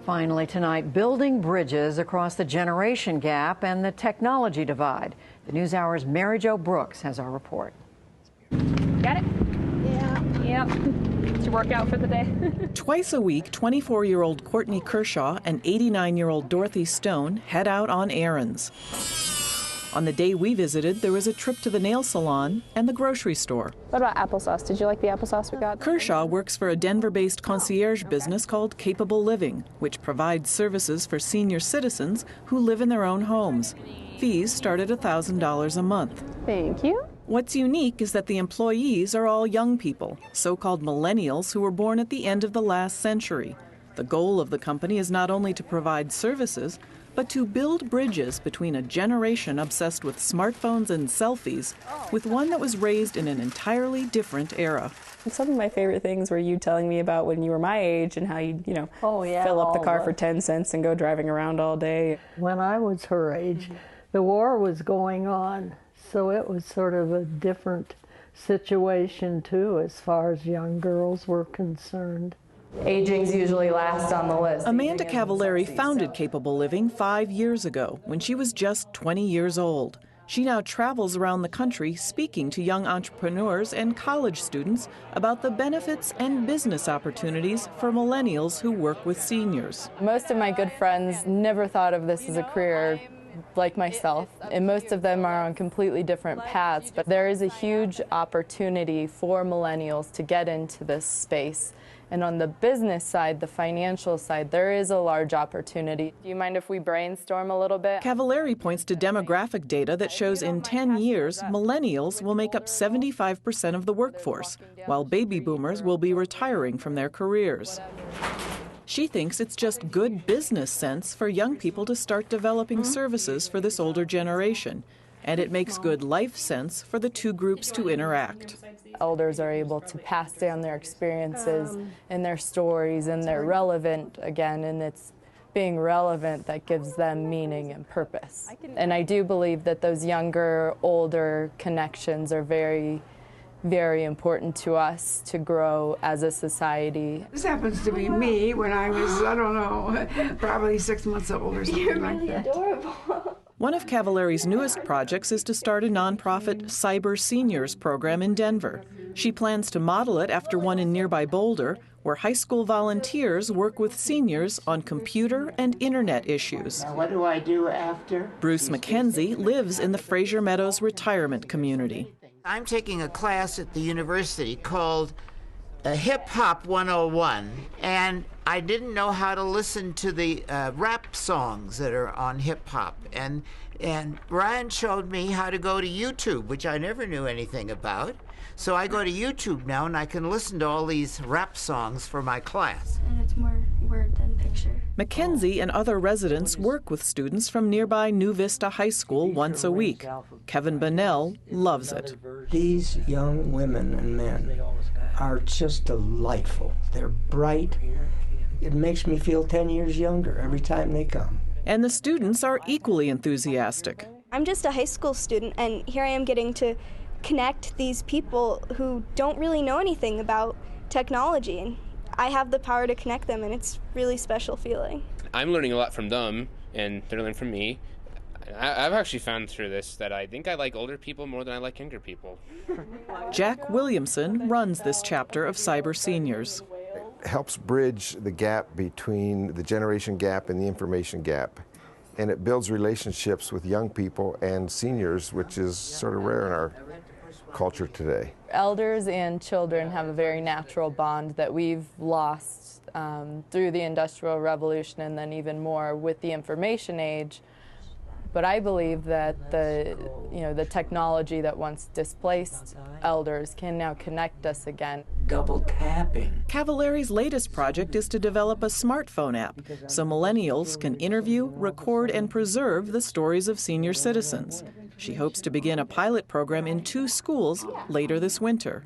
Finally tonight, building bridges across the generation gap and the technology divide. The NewsHour's Mary Jo Brooks has our report. Got it? Yeah. Yep. It's your workout for the day. Twice a week, 24-year-old Courtney Kershaw and 89-year-old Dorothy Stone head out on errands. On the day we visited, there was a trip to the nail salon and the grocery store. What about applesauce? Did you like the applesauce we got? Kershaw works for a Denver-based concierge business called Capable Living, which provides services for senior citizens who live in their own homes. Fees start at $1,000 a month. Thank you. What's unique is that the employees are all young people, so-called millennials who were born at the end of the last century. The goal of the company is not only to provide services, but to build bridges between a generation obsessed with smartphones and selfies with one that was raised in an entirely different era. Some of my favorite things were you telling me about when you were my age and how you fill up the car for 10 cents and go driving around all day. When I was her age, the war was going on, so it was sort of a different situation too as far as young girls were concerned. Aging's usually last on the list. Amanda Cavallari founded Capable Living 5 years ago when she was just 20 years old. She now travels around the country speaking to young entrepreneurs and college students about the benefits and business opportunities for millennials who work with seniors. Most of my good friends never thought of this as a career like myself, and most of them are on completely different paths, but there is a huge opportunity for millennials to get into this space. And on the business side, the financial side, there is a large opportunity. Do you mind if we brainstorm a little bit? Cavallari points to demographic data that shows in 10 years, millennials will make up 75% of the workforce, while baby boomers will be retiring from their careers. She thinks it's just good business sense for young people to start developing services for this older generation, and it makes good life sense for the two groups to interact. Elders are able to pass down their experiences and their stories, and they're relevant again, and it's being relevant that gives them meaning and purpose. And I do believe that those younger, older connections are very, very important to us to grow as a society. This happens to be me when I was, I don't know, probably 6 months old or something like that. Adorable. One of Cavallari's newest projects is to start a nonprofit Cyber Seniors program in Denver. She plans to model it after one in nearby Boulder, where high school volunteers work with seniors on computer and internet issues. Now what do I do after? Bruce McKenzie lives in the Fraser Meadows retirement community. I'm taking a class at the university called Hip Hop 101, and I didn't know how to listen to the rap songs that are on hip hop. And Brian showed me how to go to YouTube, which I never knew anything about. So I go to YouTube now and I can listen to all these rap songs for my class. And it's more word than picture. McKenzie and other residents work with students from nearby New Vista High School once a week. Kevin Bonnell loves it. These young women and men are just delightful. They're bright. It makes me feel 10 years younger every time they come. And the students are equally enthusiastic. I'm just a high school student, and here I am getting to connect these people who don't really know anything about technology, and I have the power to connect them, and it's a really special feeling. I'm learning a lot from them, and they're learning from me. I've actually found through this that I think I like older people more than I like younger people. Jack Williamson runs this chapter of Cyber Seniors. It helps bridge the gap between the generation gap and the information gap. And it builds relationships with young people and seniors, which is sort of rare in our culture today. Elders and children have a very natural bond that we've lost through the Industrial Revolution, and then even more with the information age. But I believe that the technology that once displaced elders can now connect us again. Double tapping. Cavallari's latest project is to develop a smartphone app so millennials can interview, record, and preserve the stories of senior citizens. She hopes to begin a pilot program in 2 schools later this winter.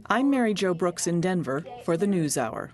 I'm Mary Jo Brooks in Denver for the NewsHour.